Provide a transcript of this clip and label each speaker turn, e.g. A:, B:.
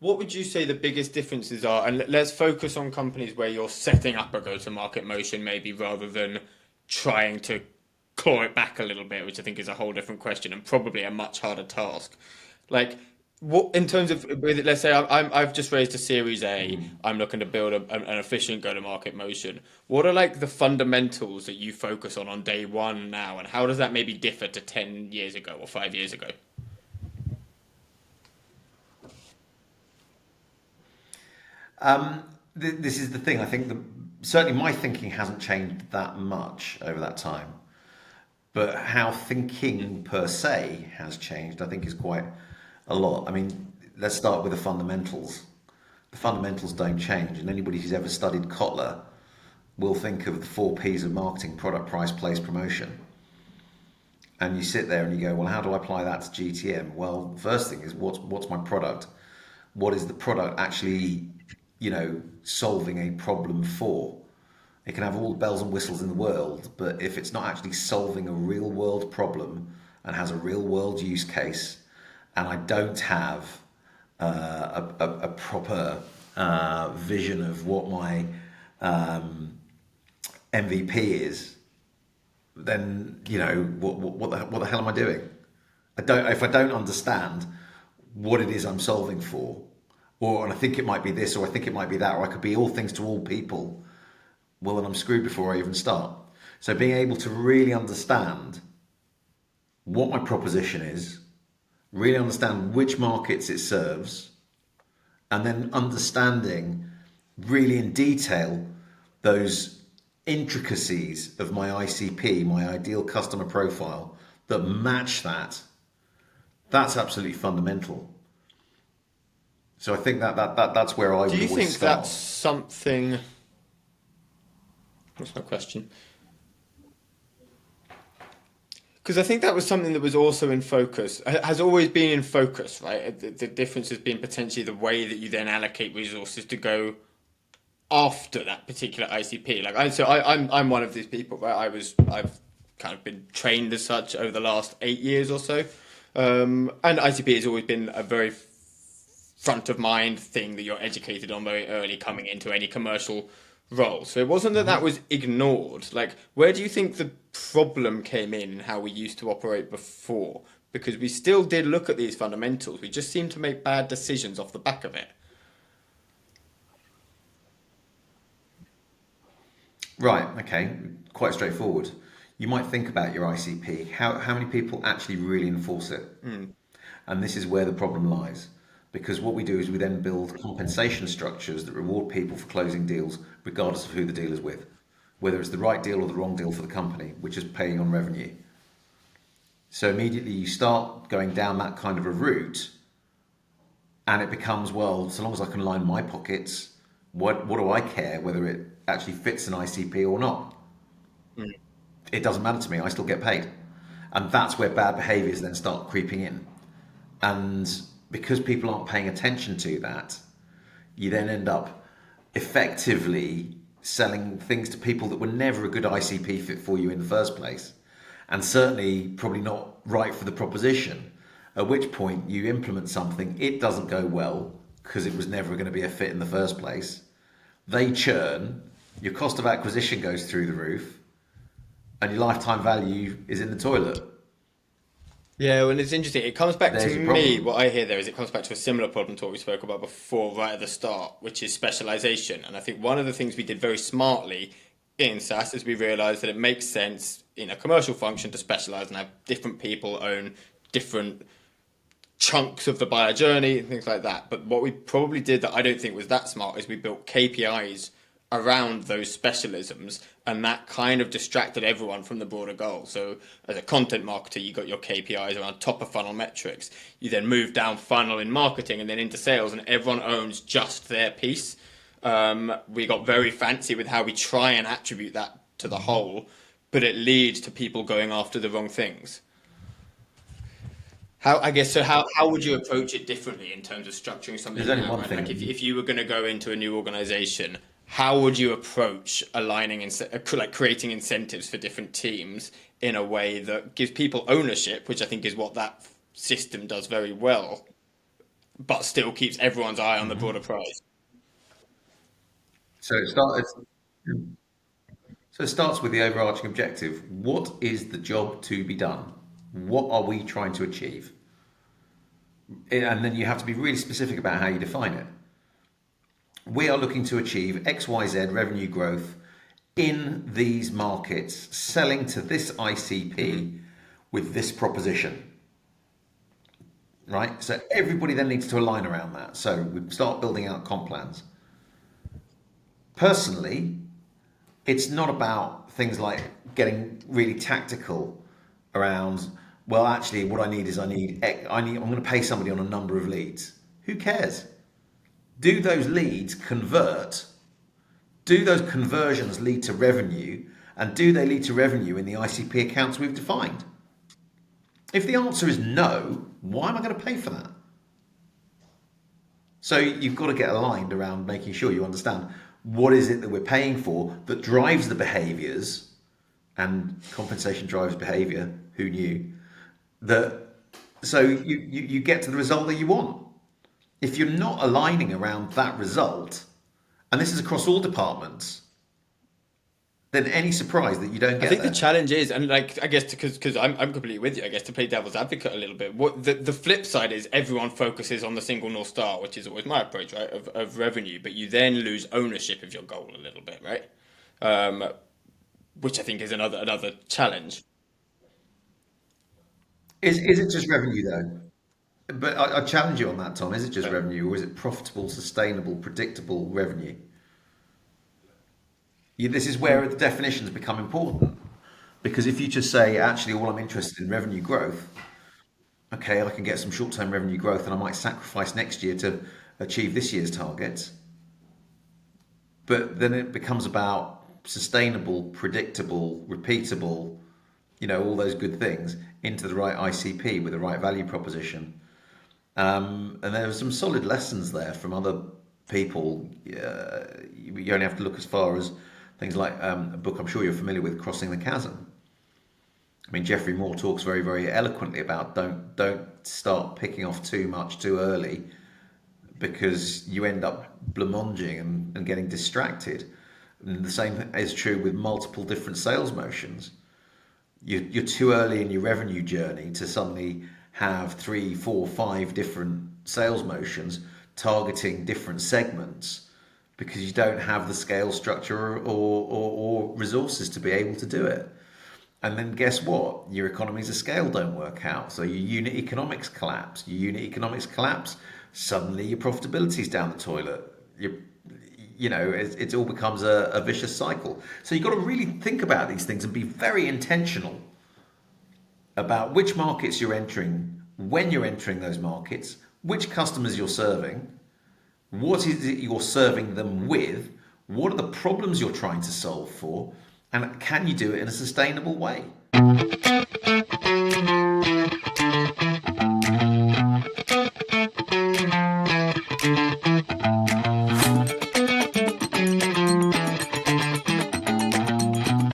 A: what would you say the biggest differences are? And let's focus on companies where you're setting up a go-to-market motion, maybe rather than trying to claw it back a little bit, which I think is a whole different question and probably a much harder task. Like, what in terms of let's say I've just raised a Series A. I'm looking to build an efficient go-to-market motion. What are like the fundamentals that you focus on day one now, and how does that maybe differ to 10 years ago or 5 years ago?
B: This is the thing. I think certainly my thinking hasn't changed that much over that time, but how thinking per se has changed, I think, is quite a lot. I mean, let's start with the fundamentals. The fundamentals don't change, and anybody who's ever studied Kotler will think of the four P's of marketing: product, price, place, promotion. And you sit there and you go, well, how do I apply that to GTM? Well, first thing is what's my product? What is the product actually, solving a problem for? It can have all the bells and whistles in the world, but if it's not actually solving a real world problem and has a real world use case, and I don't have a proper vision of what my MVP is, then what the hell am I doing? If I don't understand what it is I'm solving for, and I think it might be this, or I think it might be that, or I could be all things to all people, well, then I'm screwed before I even start. So being able to really understand what my proposition is, really understand which markets it serves, and then understanding really in detail those intricacies of my ICP, my ideal customer profile, that match that's absolutely fundamental. So I think that's where I
A: Do
B: would
A: you
B: always
A: think that's
B: start.
A: something? What's my question? Because I think that was something that was also in focus, has always been in focus, right? The difference has been potentially the way that you then allocate resources to go after that particular ICP. I'm one of these people, right? I've kind of been trained as such over the last 8 years or so, and ICP has always been a very front of mind thing that you're educated on very early coming into any commercial role. So it wasn't that that was ignored. Like, where do you think the problem came in how we used to operate before? Because we still did look at these fundamentals. We just seemed to make bad decisions off the back of it.
B: Right, okay, quite straightforward. You might think about your ICP. How many people actually really enforce it? And this is where the problem lies. Because what we do is we then build compensation structures that reward people for closing deals, regardless of who the deal is with. Whether it's the right deal or the wrong deal for the company, which is paying on revenue. So immediately you start going down that kind of a route, and it becomes, well, so long as I can line my pockets, what do I care whether it actually fits an ICP or not? It doesn't matter to me, I still get paid. And that's where bad behaviors then start creeping in. And because people aren't paying attention to that, you then end up effectively selling things to people that were never a good ICP fit for you in the first place, and certainly probably not right for the proposition. At which point you implement something, it doesn't go well because it was never going to be a fit in the first place. They churn, your cost of acquisition goes through the roof, and your lifetime value is in the toilet.
A: Yeah, well, it's interesting. It comes back to
B: There's your
A: me,
B: problem.
A: what I hear there is it comes back to a similar problem to what we spoke about before, right at the start, which is specialization. And I think one of the things we did very smartly in SaaS is we realized that it makes sense in a commercial function to specialize and have different people own different chunks of the buyer journey and things like that. But what we probably did that I don't think was that smart is we built KPIs around those specialisms, and that kind of distracted everyone from the broader goal. So as a content marketer, you got your KPIs around top of funnel metrics. You then move down funnel in marketing and then into sales, and everyone owns just their piece. We got very fancy with how we try and attribute that to the whole, but it leads to people going after the wrong things. How I guess so. How would you approach it differently in terms of structuring
B: There's
A: something
B: only
A: now,
B: one
A: right? Like
B: thing.
A: if you were going to go into a new organization, how would you approach aligning and like creating incentives for different teams in a way that gives people ownership, which I think is what that system does very well, but still keeps everyone's eye on the broader prize.
B: So it starts. So it starts with the overarching objective. What is the job to be done? What are we trying to achieve? And then you have to be really specific about how you define it. We are looking to achieve XYZ revenue growth in these markets, selling to this ICP with this proposition. Right? So everybody then needs to align around that. So we start building out comp plans. Personally, it's not about things like getting really tactical around, well, actually, what I need is I'm going to pay somebody on a number of leads. Who cares? Do those leads convert? Do those conversions lead to revenue? And do they lead to revenue in the ICP accounts we've defined? If the answer is no, why am I going to pay for that? So you've got to get aligned around making sure you understand what is it that we're paying for that drives the behaviours, and compensation drives behaviour. Who knew? So you get to the result that you want. If you're not aligning around that result, and this is across all departments, then any surprise that you don't get
A: I think
B: there.
A: the challenge is, and like I guess because I'm completely with you. I guess to play devil's advocate a little bit. What the flip side is, everyone focuses on the single north star, which is always my approach, right, of revenue. But you then lose ownership of your goal a little bit, right? Which I think is another challenge.
B: Is it just revenue though? But I challenge you on that, Tom. Is it just revenue, or is it profitable, sustainable, predictable revenue? This is where the definitions become important. Because if you just say, actually, all I'm interested in revenue growth, okay, I can get some short-term revenue growth, and I might sacrifice next year to achieve this year's targets. But then it becomes about sustainable, predictable, repeatable, all those good things into the right ICP with the right value proposition. And there are some solid lessons there from other people. You only have to look as far as things like a book I'm sure you're familiar with, Crossing the Chasm. I mean, Geoffrey Moore talks very, very eloquently about don't start picking off too much too early, because you end up blancmanging and getting distracted. And the same is true with multiple different sales motions. You're too early in your revenue journey to suddenly have 3, 4, 5 different sales motions targeting different segments, because you don't have the scale structure or resources to be able to do it. And then guess what? Your economies of scale don't work out. So your unit economics collapse. Suddenly your profitability's down the toilet. It all becomes a vicious cycle. So you've got to really think about these things and be very intentional about which markets you're entering, when you're entering those markets, which customers you're serving, what is it you're serving them with, what are the problems you're trying to solve for, and can you do it in a sustainable way?